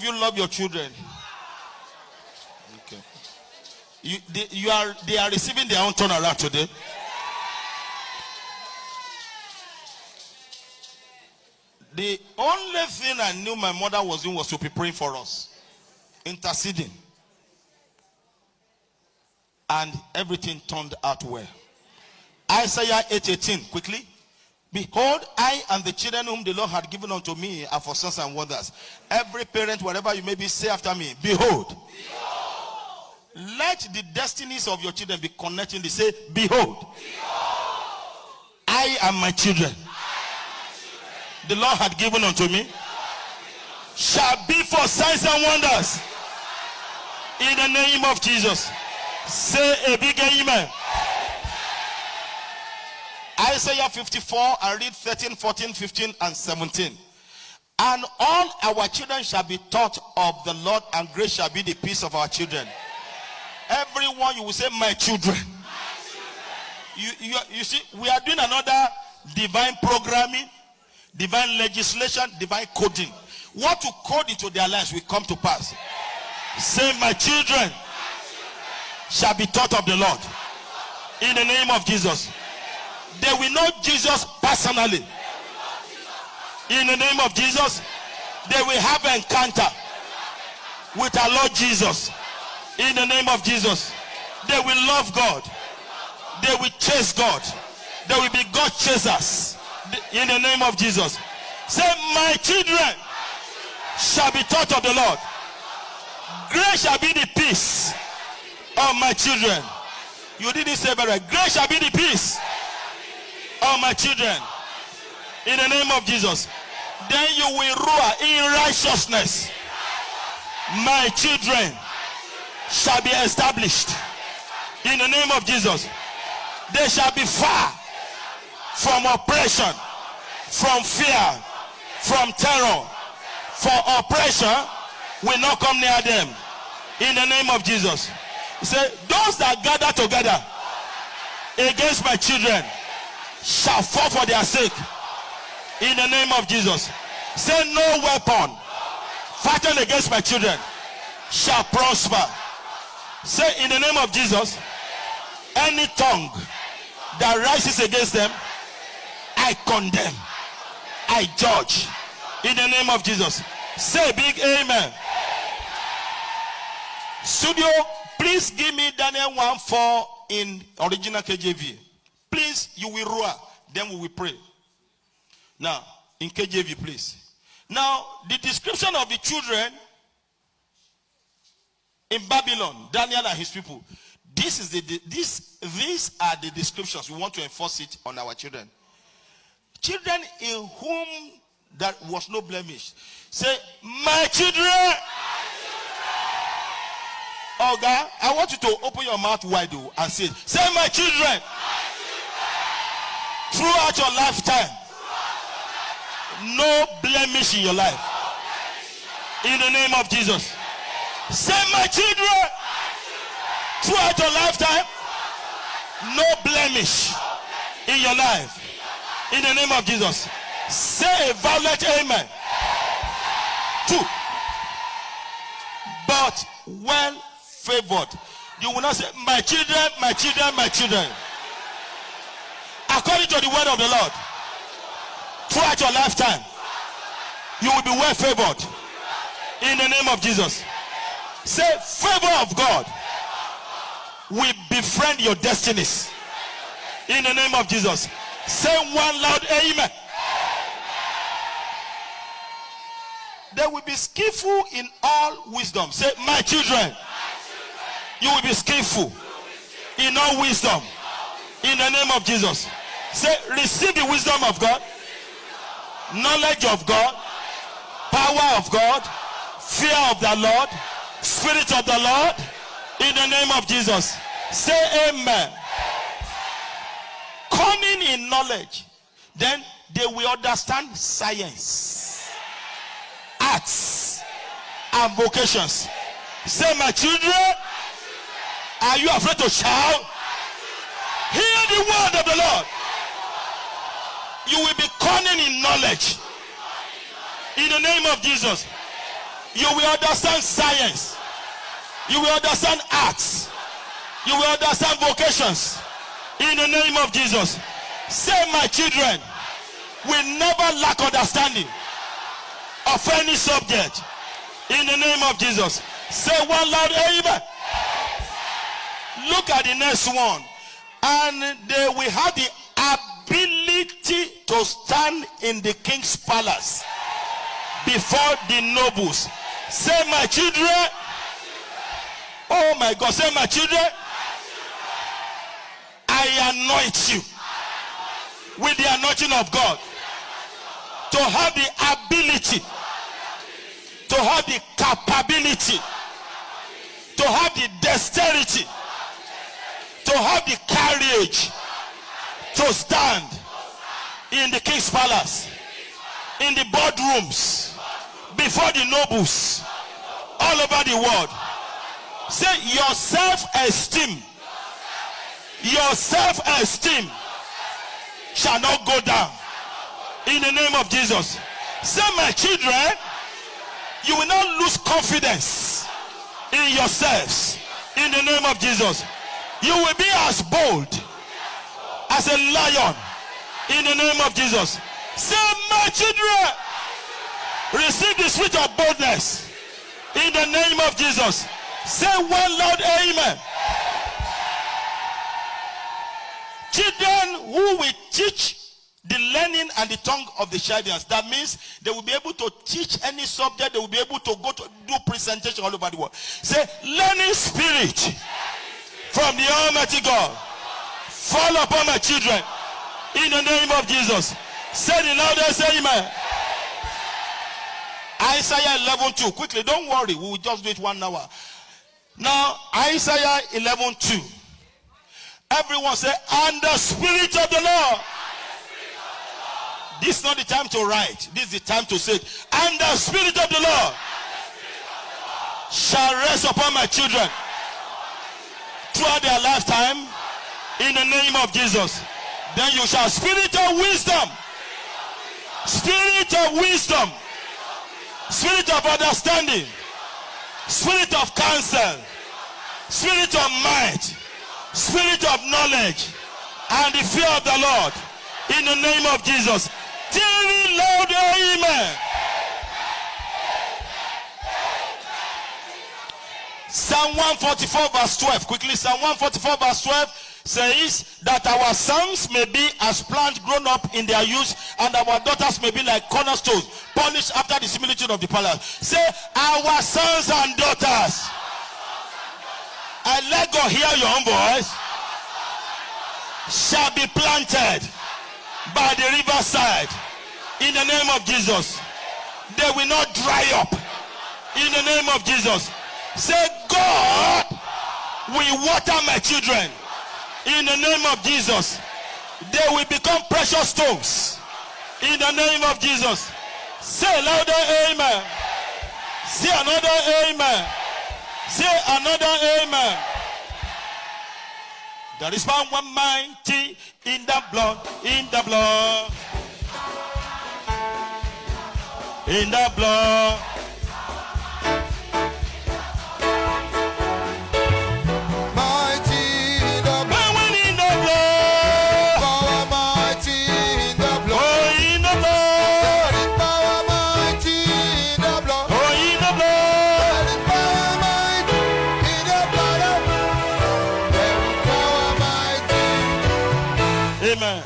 of you love your children? Okay. They are receiving their own turnaround today. The only thing I knew my mother was doing was to be praying for us, interceding. And everything turned out well. Isaiah 8:18, quickly. Behold, I and the children whom the Lord had given unto me are for signs and wonders. Every parent, wherever you may be, say after me, behold. Behold. Let the destinies of your children be connecting. They say, behold. Behold. I and my children. The Lord had given unto me shall be for signs and wonders. In the name of Jesus. Say a big amen. Isaiah 54, I read 13, 14, 15, and 17. And all our children shall be taught of the Lord, and great shall be the peace of our children. Everyone, you will say, my children. You see, we are doing another divine programming, divine legislation, divine coding. What to code into their lives will come to pass. Say, my children shall be taught of the Lord. In the name of Jesus. They will know Jesus personally. In the name of Jesus. They will have an encounter with our Lord Jesus. In the name of Jesus. They will love God. They will chase God. They will be God chasers. In the name of Jesus. Say, my children shall be taught of the Lord. Great shall be the peace of my children. You didn't say very right. Great shall be the peace of my children. In the name of Jesus. Then you will rule in righteousness. My children shall be established. In the name of Jesus. They shall be far from oppression, from fear, from terror. For oppression will not come near them. In the name of Jesus. He said, those that gather together against my children shall fall for their sake. In the name of Jesus. Say, no weapon fighting against my children shall prosper. Say, in the name of Jesus, any tongue that rises against them, I condemn, I judge. In the name of Jesus. Say big amen. Studio, please give me Daniel 1:4 in original KJV. Please, you will roar, then we will pray. Now, in KJV, please. Now, the description of the children in Babylon, Daniel and his people. These are the descriptions. We want to enforce it on our children. Children in whom there was no blemish. Say, my children. Oh God, I want you to open your mouth wide and say, my children. Throughout your lifetime, no blemish in your life. In the name of Jesus. Say, my children. Throughout your lifetime, no blemish in your life. In the name of Jesus. Say a violent amen. 2. But well favored. You will not say, my children, my children, my children. According to the word of the Lord, throughout your lifetime, you will be well favored. In the name of Jesus. Say, favor of God will befriend your destinies. In the name of Jesus. Say one loud amen. They will be skillful in all wisdom. Say, my children. You will be skillful in all wisdom. In the name of Jesus. Say, receive the wisdom of God, knowledge of God, power of God, fear of the Lord, spirit of the Lord. In the name of Jesus. Say amen. Cunning in knowledge. Then they will understand science, arts, and vocations. Say, my children, are you afraid to shout? Hear the word of the Lord. You will be cunning in knowledge. In the name of Jesus. You will understand science. You will understand arts. You will understand vocations. In the name of Jesus. Say, my children will never lack understanding of any subject. In the name of Jesus. Say one loud amen. Look at the next one. And they will have the ability to stand in the king's palace before the nobles. Say, my children. Oh my God. Say, my children. I anoint you with the anointing of God to have the ability, to have the capability, to have the dexterity, to have the courage to stand in the king's palace, in the boardrooms, before the nobles, all over the world. Say, your self-esteem, your self-esteem shall not go down. In the name of Jesus. Say, my children, you will not lose confidence in yourselves. In the name of Jesus. You will be as bold as a lion. In the name of Jesus. Say, my children, receive the spirit of boldness. In the name of Jesus. Say one loud amen. Children who will teach the learning and the tongue of the Chaldeans. That means they will be able to teach any subject. They will be able to go to do presentation all over the world. Say, learning spirit from the Almighty God fall upon my children in the name of Jesus. Say the loudest amen. Isaiah 11:2. Quickly, don't worry. We will just do it 1 hour. Now, Isaiah 11:2. Everyone say, and the Spirit of the Lord. This is not the time to write. This is the time to say it. And the Spirit of the Lord shall rest upon my children throughout their lifetime in the name of Jesus. Then you shall spirit of wisdom, spirit of wisdom, spirit of understanding, spirit of counsel, spirit of might, spirit of knowledge, and the fear of the Lord in the name of Jesus. Very loud amen. Psalm 144 verse 12. Quickly, Psalm 144 verse 12 says that our sons may be as plants grown up in their youth, and our daughters may be like cornerstones, polished after the similitude of the palace. Say, our sons and daughters. I let God hear your own voice. Shall be planted by the riverside in the name of Jesus. They will not dry up in the name of Jesus. Say, God will water my children in the name of Jesus. They will become precious stones in the name of Jesus. Say louder amen. Say another amen. Say another amen. There is power mighty in the blood, in the blood, in the blood. Mighty in the blood. Power in the blood. Power mighty in the blood. Oh, in the blood. There is power mighty in the blood. Oh, in the blood. There is power mighty in the blood. There is power mighty. Amen.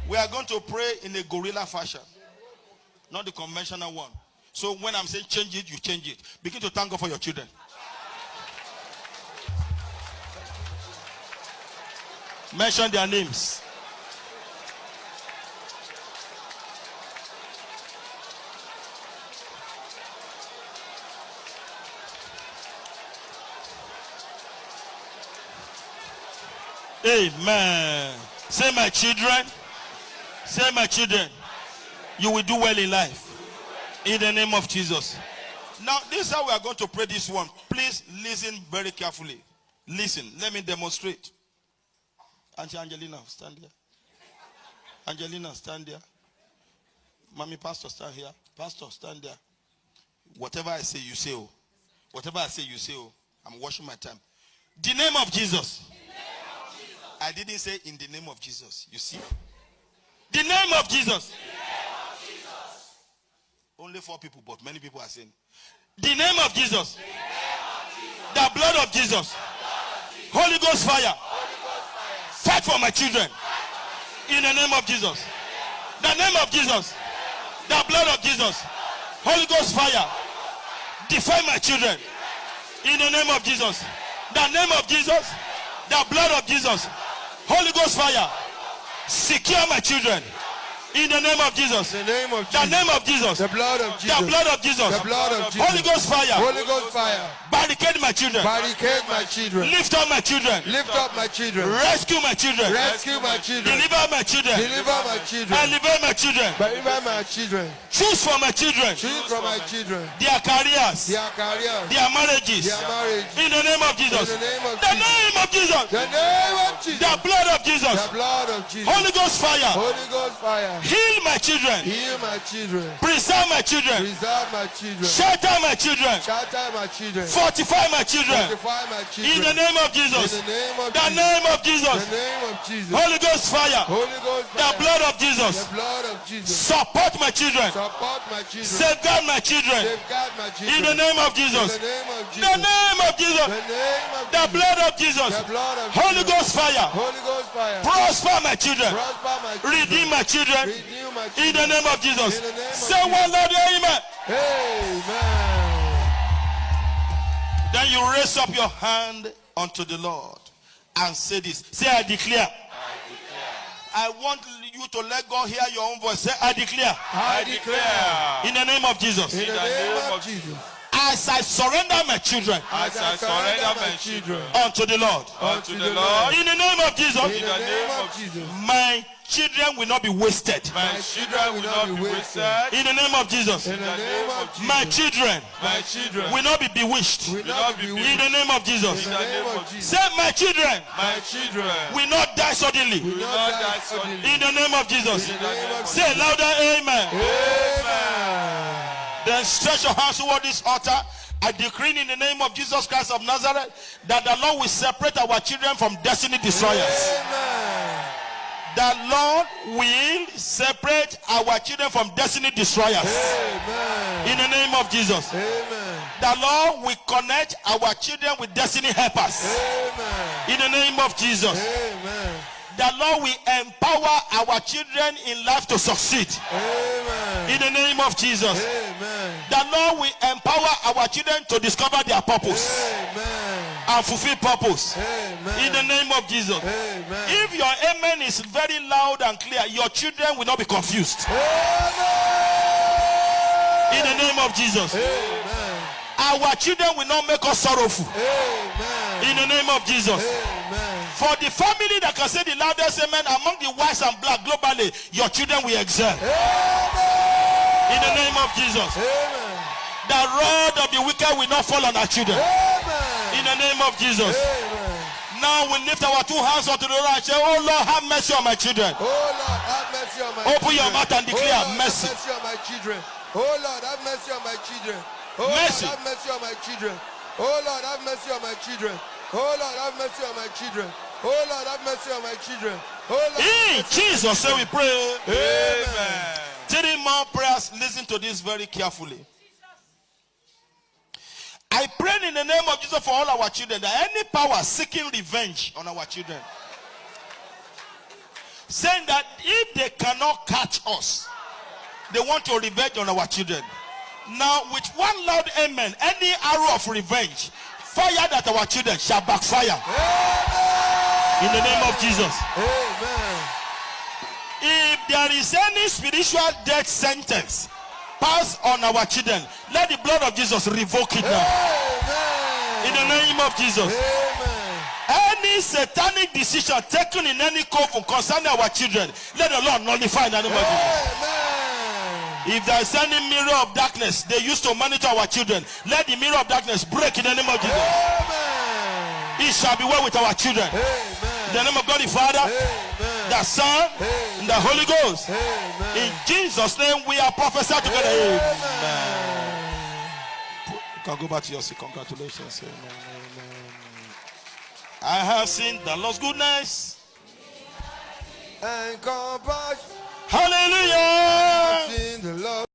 We are going to pray in a gorilla fashion, not the conventional one. So when I'm saying change it, you change it. Begin to thank God for your children. Mention their names. Amen. Say, my children. Say, my children. You will do well in life. In the name of Jesus. Now, this is how we are going to pray this one. Please listen very carefully. Listen. Let me demonstrate. Auntie Angelina, stand here. Angelina, stand there. Mommy, Pastor, stand here. Pastor, stand there. Whatever I say, you say. Oh. Whatever I say, you say. Oh. I'm washing my time. The name of Jesus. I didn't say in the name of Jesus. You see? The name of Jesus. Only 4 people, but many people are saying, the name of Jesus. The blood of Jesus. Holy Ghost fire. Fight for my children. In the name of Jesus. The name of Jesus. The blood of Jesus. Holy Ghost fire. Defend my children. In the name of Jesus. The name of Jesus. The blood of Jesus. Holy Ghost fire. Secure my children. In the name of Jesus. In the name of The Jesus. name of Jesus. The blood of Jesus. The blood of Jesus. The blood of Jesus. Holy Ghost fire. Holy Ghost fire. Barricade my children. Barricade my children. Lift up my children. Lift up my children. Rescue my children. Rescue my children. Deliver my children. Deliver my children. Elevate my children. Deliver my children. Choose for my children. Choose from my children. Their careers. Their careers. Their marriages. Their marriage. In the name of Jesus. In the name of The Jesus. name of Jesus. The name of Jesus. The blood of Jesus. The blood of Jesus. Holy Ghost fire. Holy Ghost fire. Heal my children. Heal my children. Preserve my children. Preserve my children. Shelter my children. Shelter my children. Fortify my children. Fortify my children. In the name of Jesus. In the name of The Jesus. name of Jesus. The name of Jesus. Holy Ghost fire. Holy Ghost The fire. blood of Jesus. The blood of Jesus. Support my children. Support my children. Safeguard my children. Safeguard my children. In the name of In Jesus. the name of Jesus. The name of Jesus. The name of The Jesus. blood of Jesus. The blood of Holy Jesus. Ghost fire. Holy Ghost fire. Prosper my children. Prosper my children. Redeem my children. Redeem my In children. the name of Jesus. In the name of Say Jesus. one Lord, amen. Amen. Then you raise up your hand unto the Lord and say this. Say, I declare. I want you to let God hear your own voice. Say, I declare. I declare. In the name of Jesus. In the name of Jesus. As I surrender my children As I surrender my children unto the Lord. unto the Lord. In the name of Jesus. In the name of Jesus. My children will not be wasted. My children will not be wasted. In the name of Jesus. In the name of Jesus. My children My children will not be bewitched. will not be In wasted. the name of Jesus. In the name of Jesus. Say, my children My children will not die suddenly. will not die suddenly. In the name of Jesus. In the name of Say louder, amen. Amen. Then stretch your hands toward this altar. I decree in the name of Jesus Christ of Nazareth that the Lord will separate our children from destiny destroyers. Amen. The Lord will separate our children from destiny destroyers. Amen. In the name of Jesus. Amen. The Lord will connect our children with destiny helpers. Amen. In the name of Jesus. Amen. The Lord will empower our children in life to succeed. Amen. In the name of Jesus. Amen. The Lord will empower our children to discover their purpose Amen. and fulfill purpose. Amen. In the name of Jesus. Amen. If your amen is very loud and clear, your children will not be confused. Amen. In the name of Jesus. Amen. Our children will not make us sorrowful. Amen. In the name of Jesus. Amen. For the family that can say the loudest amen among the whites and black globally, your children will excel. Amen. In the name of Jesus. Amen. The rod of the wicked will not fall on our children. Amen. In the name of Jesus. Amen. Now we lift our two hands unto the Lord and say, oh Lord, have mercy on my children. Oh Lord, have mercy on my Open your children. mouth and declare Oh Lord, mercy. Have mercy on my children. Oh Lord, have mercy on my children. Oh Mercy. Lord, have mercy on my children. Oh Lord, have mercy on my children. Oh Lord, have mercy on my children. Oh Lord, have mercy on my children. Oh Lord. In Jesus' name we pray. Amen. 3 more prayers. Listen to this very carefully. I pray in the name of Jesus for all our children that any power seeking revenge on our children, saying that if they cannot catch us, they want to revenge on our children. Now, with one loud amen, any arrow of revenge fired at our children shall backfire. Amen. In the name of Jesus. Amen. If there is any spiritual death sentence passed on our children, let the blood of Jesus revoke it now. Amen. In the name of Jesus. Amen. Any satanic decision taken in any court concerning our children, let the Lord nullify in the name of Jesus. Amen. If there is any mirror of darkness they used to monitor our children, let the mirror of darkness break in the name of Jesus. Amen. It shall be well with our children. Amen. In the name of God the Father, Amen. the Son, and the Holy Ghost. Amen. In Jesus' name we are prophesied together. Amen. can go back to your seat. Congratulations. Amen, amen. I have seen the Lord's goodness and compassion.